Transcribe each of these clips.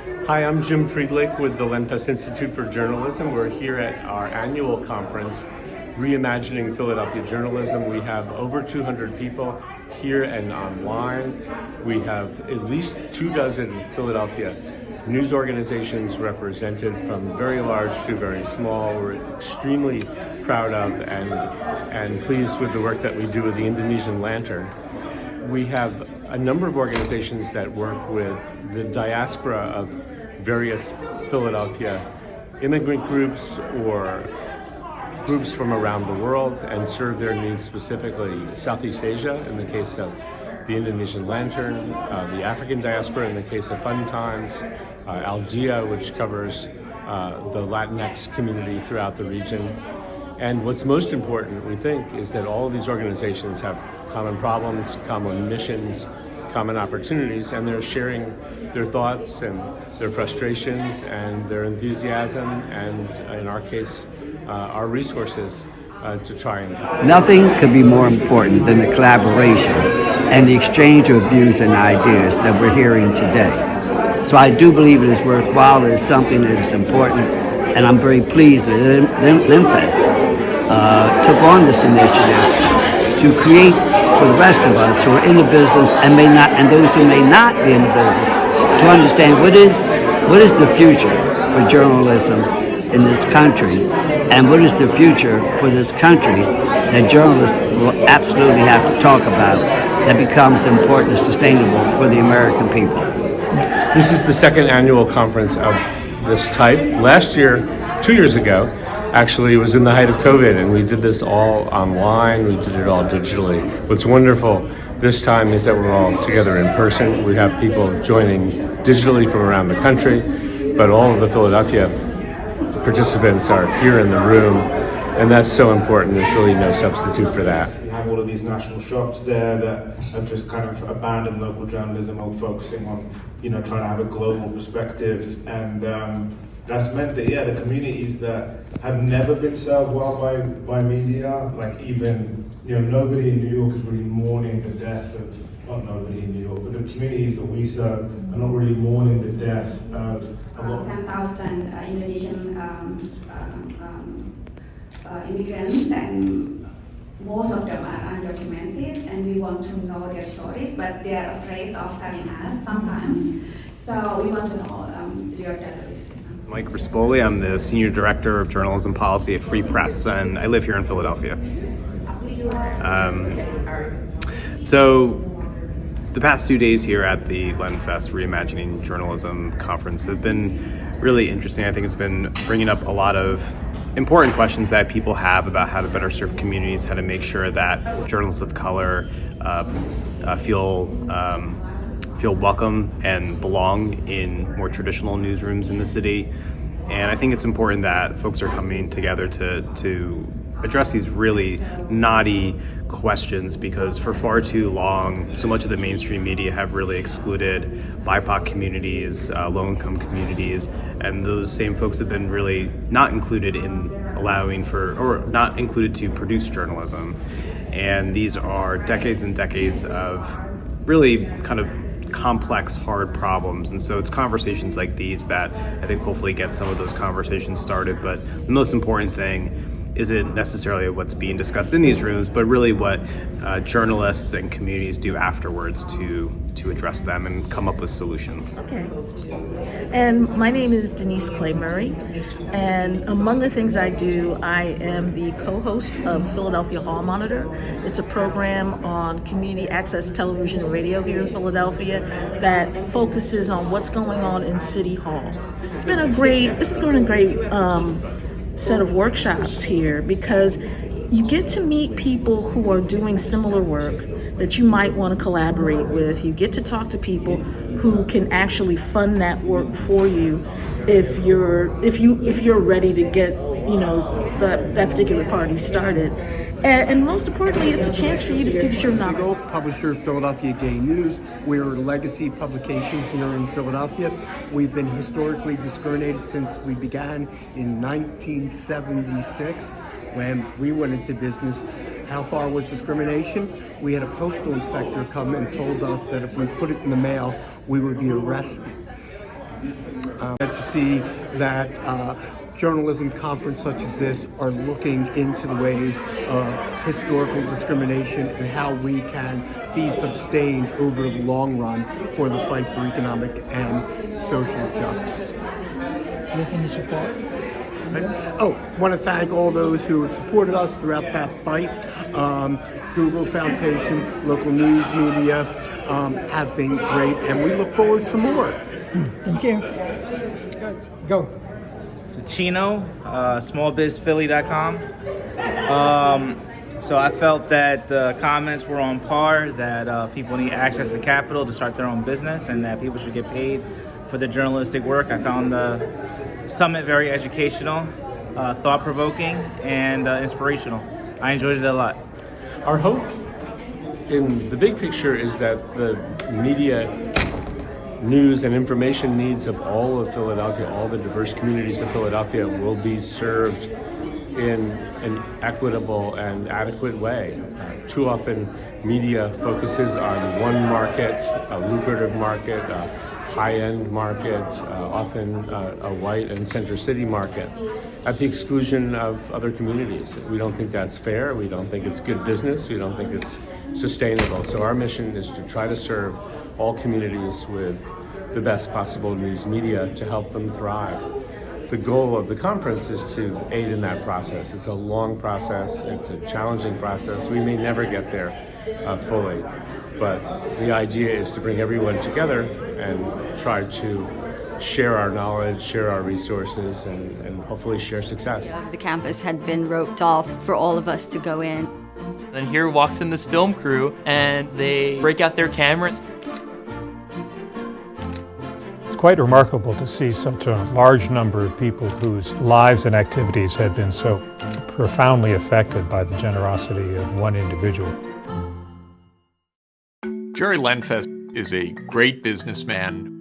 Hi, I'm Jim Friedlich with the Lenfest Institute for Journalism. We're here at our annual conference, Reimagining Philadelphia Journalism. We have over 200 people here and online. We have at least 24 Philadelphia news organizations represented, from very large to very small. We're extremely proud of and pleased with the work that we do with the Indonesian Lantern. We have a number of organizations that work with the diaspora of various Philadelphia immigrant groups or groups from around the world and serve their needs, specifically Southeast Asia in the case of the Indonesian Lantern, the African diaspora in the case of Fun Times, Aldea, which covers the Latinx community throughout the region. And what's most important, we think, is that all of these organizations have common problems, common missions, common opportunities, and they're sharing their thoughts and their frustrations and their enthusiasm and, in our case, our resources to try and help. Nothing could be more important than the collaboration and the exchange of views and ideas that we're hearing today. So I do believe it is worthwhile, it is something that is important, and I'm very pleased that Lenfest took on this initiative to create for the rest of us who are in the business and those who may not be in the business to understand what is the future for journalism in this country, and what is the future for this country that journalists will absolutely have to talk about that becomes important and sustainable for the American people. This is the second annual conference of this type. Last year, 2 years ago, actually, it was in the height of COVID, and we did this all online. We did it all digitally. What's wonderful this time is that we're all together in person. We have people joining digitally from around the country, but all of the Philadelphia participants are here in the room, and that's so important. There's really no substitute for that. We have all of these national shops there that have just kind of abandoned local journalism or focusing on, trying to have a global perspective, and that's meant that, the communities that have never been served well by media, like even, nobody in New York is really mourning the death of, not nobody in New York, but the communities that we serve are not really mourning the death of 10,000 Indonesian immigrants, and most of them are undocumented, and we want to know their stories, but they are afraid of telling us sometimes. So we want to know your data systems. Mike Rispoli. I'm the Senior Director of Journalism Policy at Free Press, and I live here in Philadelphia. So the past 2 days here at the Lenfest Reimagining Journalism Conference have been really interesting. I think it's been bringing up a lot of important questions that people have about how to better serve communities, how to make sure that journalists of color feel welcome and belong in more traditional newsrooms in the city. And I think it's important that folks are coming together to address these really knotty questions, because for far too long, so much of the mainstream media have really excluded BIPOC communities, low-income communities, and those same folks have been really not included in not included to produce journalism. And these are decades and decades of really kind of complex, hard problems. And so it's conversations like these that I think hopefully get some of those conversations started. But the most important thing isn't necessarily what's being discussed in these rooms, but really what journalists and communities do afterwards to address them and come up with solutions. Okay. And my name is Denise Clay Murray, and among the things I do, I am the co-host of Philadelphia Hall Monitor. It's a program on community access television and radio here in Philadelphia that focuses on what's going on in City Hall. This has been a great set of workshops here, because you get to meet people who are doing similar work that you might want to collaborate with. You get to talk to people who can actually fund that work for you if you're ready to get that particular party started. And most importantly, it's a chance for you to see that you're not. Publisher of Philadelphia Gay News. We're a legacy publication here in Philadelphia. We've been historically discriminated since we began in 1976 when we went into business. How far was discrimination? We had a postal inspector come and told us that if we put it in the mail, we would be arrested. To see that journalism conference such as this are looking into the ways of historical discrimination and how we can be sustained over the long run for the fight for economic and social justice. Looking to support? Oh, want to thank all those who have supported us throughout that fight. Google Foundation, local news media have been great, and we look forward to more. Thank you. Go. So Chino, smallbizphilly.com. So I felt that the comments were on par, that people need access to capital to start their own business, and that people should get paid for their journalistic work. I found the summit very educational, thought-provoking, and inspirational. I enjoyed it a lot. Our hope in the big picture is that the media news and information needs of all of Philadelphia, all the diverse communities of Philadelphia, will be served in an equitable and adequate way. Too often, media focuses on one market, a lucrative market, a high-end market, often a white and center city market, at the exclusion of other communities. We don't think that's fair. We don't think it's good business. We don't think it's sustainable. So our mission is to try to serve all communities with the best possible news media to help them thrive. The goal of the conference is to aid in that process. It's a long process. It's a challenging process. We may never get there fully, but the idea is to bring everyone together and try to share our knowledge, share our resources, and hopefully share success. The campus had been roped off for all of us to go in. Then here walks in this film crew, and they break out their cameras. It's quite remarkable to see such a large number of people whose lives and activities had been so profoundly affected by the generosity of one individual. Jerry Lenfest is a great businessman.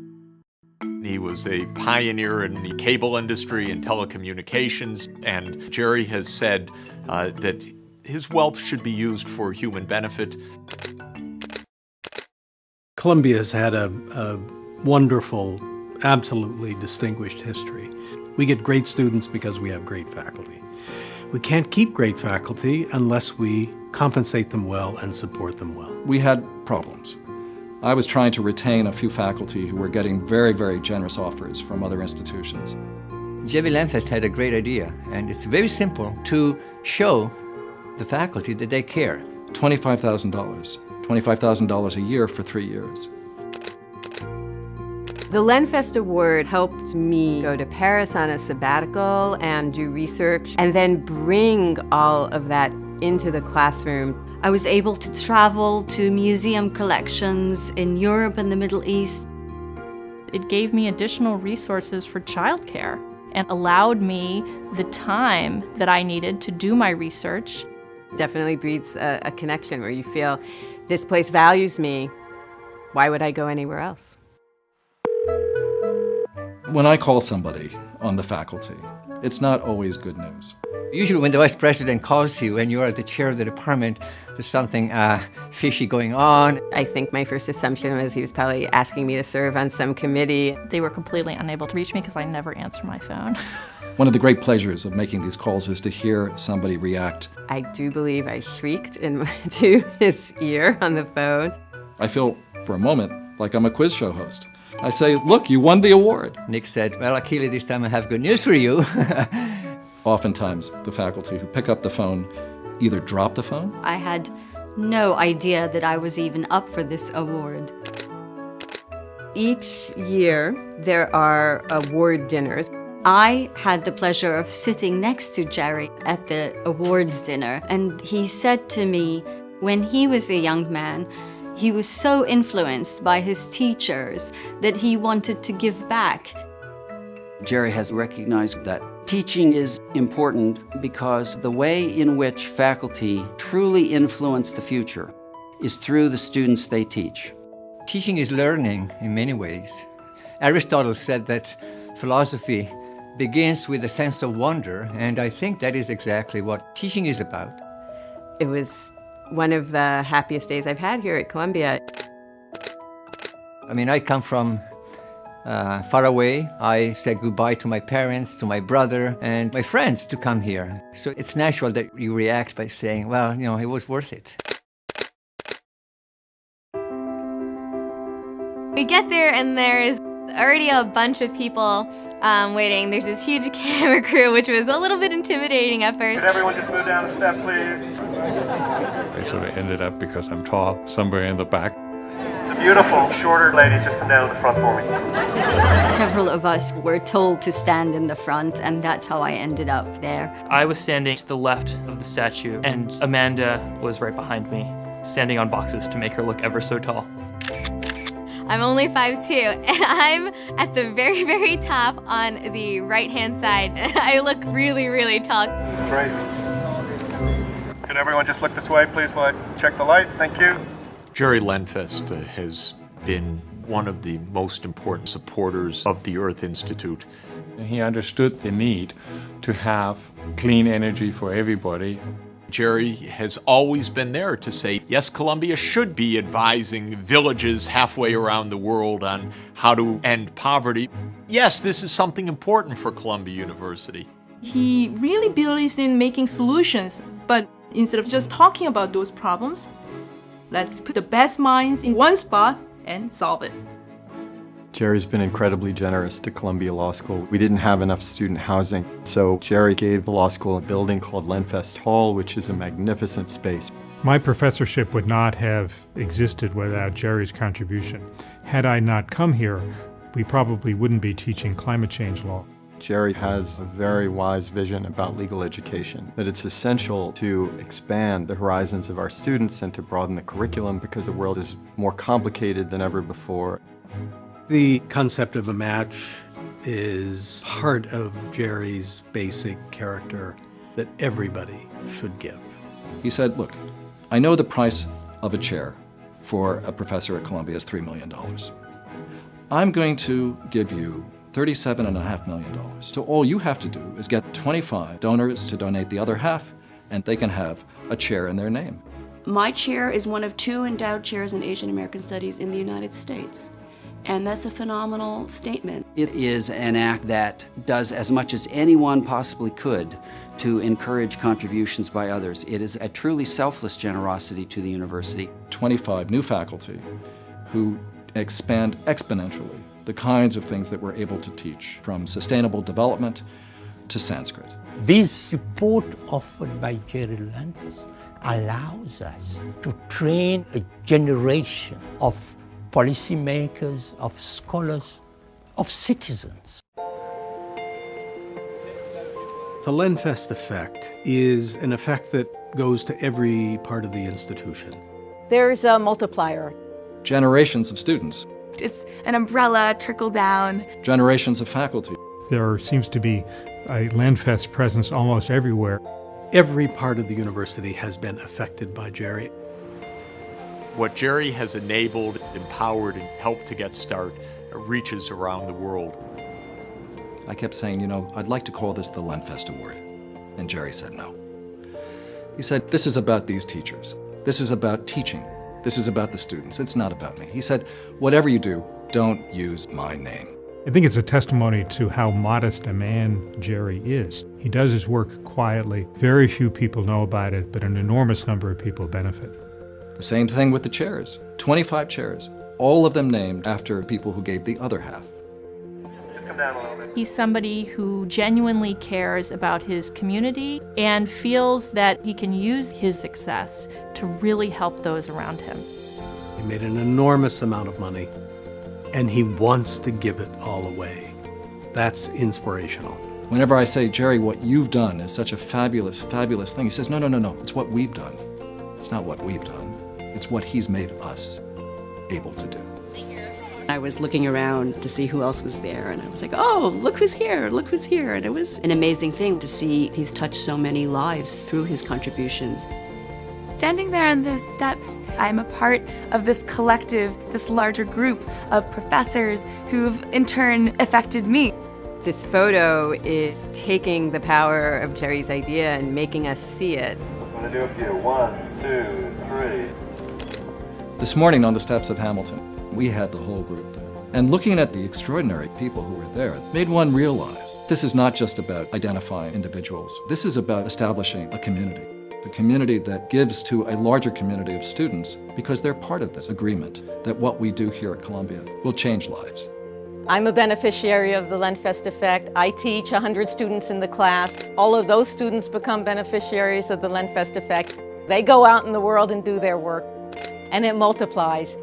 He was a pioneer in the cable industry and telecommunications, and Jerry has said that his wealth should be used for human benefit. Columbia's had a wonderful, absolutely distinguished history. We get great students because we have great faculty. We can't keep great faculty unless we compensate them well and support them well. We had problems. I was trying to retain a few faculty who were getting very, very generous offers from other institutions. Jerry Lenfest had a great idea, and it's very simple to show the faculty that they care. $25,000. $25,000 a year for 3 years. The Lenfest Award helped me go to Paris on a sabbatical and do research, and then bring all of that into the classroom. I was able to travel to museum collections in Europe and the Middle East. It gave me additional resources for childcare and allowed me the time that I needed to do my research. Definitely breeds a connection where you feel, this place values me, why would I go anywhere else? When I call somebody on the faculty, it's not always good news. Usually when the vice president calls you and you are the chair of the department, there's something fishy going on. I think my first assumption was he was probably asking me to serve on some committee. They were completely unable to reach me because I never answer my phone. One of the great pleasures of making these calls is to hear somebody react. I do believe I shrieked into his ear on the phone. I feel, for a moment, like I'm a quiz show host. I say, look, you won the award. Nick said, well, Akili, this time I have good news for you. Oftentimes, the faculty who pick up the phone either drop the phone. I had no idea that I was even up for this award. Each year, there are award dinners. I had the pleasure of sitting next to Jerry at the awards dinner, and he said to me, when he was a young man, he was so influenced by his teachers that he wanted to give back. Jerry has recognized that teaching is important because the way in which faculty truly influence the future is through the students they teach. Teaching is learning in many ways. Aristotle said that philosophy begins with a sense of wonder, and I think that is exactly what teaching is about. It was one of the happiest days I've had here at Columbia. I mean, I come from far away. I said goodbye to my parents, to my brother, and my friends to come here. So it's natural that you react by saying, well, you know, it was worth it. We get there and there's already a bunch of people waiting. There's this huge camera crew, which was a little bit intimidating at first. Could everyone just move down a step, please? I sort of ended up, because I'm tall, somewhere in the back. The beautiful, shorter ladies just come down to the front for me. Several of us were told to stand in the front, and that's how I ended up there. I was standing to the left of the statue, and Amanda was right behind me, standing on boxes to make her look ever so tall. I'm only 5'2", and I'm at the very, very top on the right-hand side. I look really, really tall. Great. Could everyone just look this way, please, while I check the light? Thank you. Jerry Lenfest has been one of the most important supporters of the Earth Institute. He understood the need to have clean energy for everybody. Jerry has always been there to say, yes, Columbia should be advising villages halfway around the world on how to end poverty. Yes, this is something important for Columbia University. He really believes in making solutions, but instead of just talking about those problems, let's put the best minds in one spot and solve it. Jerry's been incredibly generous to Columbia Law School. We didn't have enough student housing, so Jerry gave the law school a building called Lenfest Hall, which is a magnificent space. My professorship would not have existed without Jerry's contribution. Had I not come here, we probably wouldn't be teaching climate change law. Jerry has a very wise vision about legal education, that it's essential to expand the horizons of our students and to broaden the curriculum because the world is more complicated than ever before. The concept of a match is part of Jerry's basic character that everybody should give. He said, look, I know the price of a chair for a professor at Columbia is $3 million. I'm going to give you $37.5 million. So all you have to do is get 25 donors to donate the other half, and they can have a chair in their name. My chair is one of 2 endowed chairs in Asian American Studies in the United States. And that's a phenomenal statement. It is an act that does as much as anyone possibly could to encourage contributions by others. It is a truly selfless generosity to the university. 25 new faculty who expand exponentially the kinds of things that we're able to teach, from sustainable development to Sanskrit. This support offered by Jerry Lenfest allows us to train a generation of policymakers, of scholars, of citizens. The Lenfest effect is an effect that goes to every part of the institution. There's a multiplier. Generations of students. It's an umbrella, trickle down. Generations of faculty. There seems to be a Lenfest presence almost everywhere. Every part of the university has been affected by Jerry. What Jerry has enabled, empowered, and helped to get started reaches around the world. I kept saying, you know, I'd like to call this the Lenfest Award. And Jerry said no. He said, this is about these teachers. This is about teaching. This is about the students. It's not about me. He said, whatever you do, don't use my name. I think it's a testimony to how modest a man Jerry is. He does his work quietly. Very few people know about it, but an enormous number of people benefit. The same thing with the chairs. 25 chairs, all of them named after people who gave the other half. Just come down a little bit. He's somebody who genuinely cares about his community and feels that he can use his success to really help those around him. He made an enormous amount of money, and he wants to give it all away. That's inspirational. Whenever I say, Jerry, what you've done is such a fabulous, fabulous thing, he says, no, it's what we've done. It's not what we've done. It's what he's made us able to do. I was looking around to see who else was there, and I was like, oh, look who's here, and it was an amazing thing to see he's touched so many lives through his contributions. Standing there on those steps, I'm a part of this collective, this larger group of professors who've in turn affected me. This photo is taking the power of Jerry's idea and making us see it. I'm going to do a few. 1, 2, 3. This morning on the steps of Hamilton, we had the whole group there. And looking at the extraordinary people who were there made one realize this is not just about identifying individuals. This is about establishing a community that gives to a larger community of students because they're part of this agreement that what we do here at Columbia will change lives. I'm a beneficiary of the Lenfest effect. I teach 100 students in the class. All of those students become beneficiaries of the Lenfest effect. They go out in the world and do their work, and it multiplies.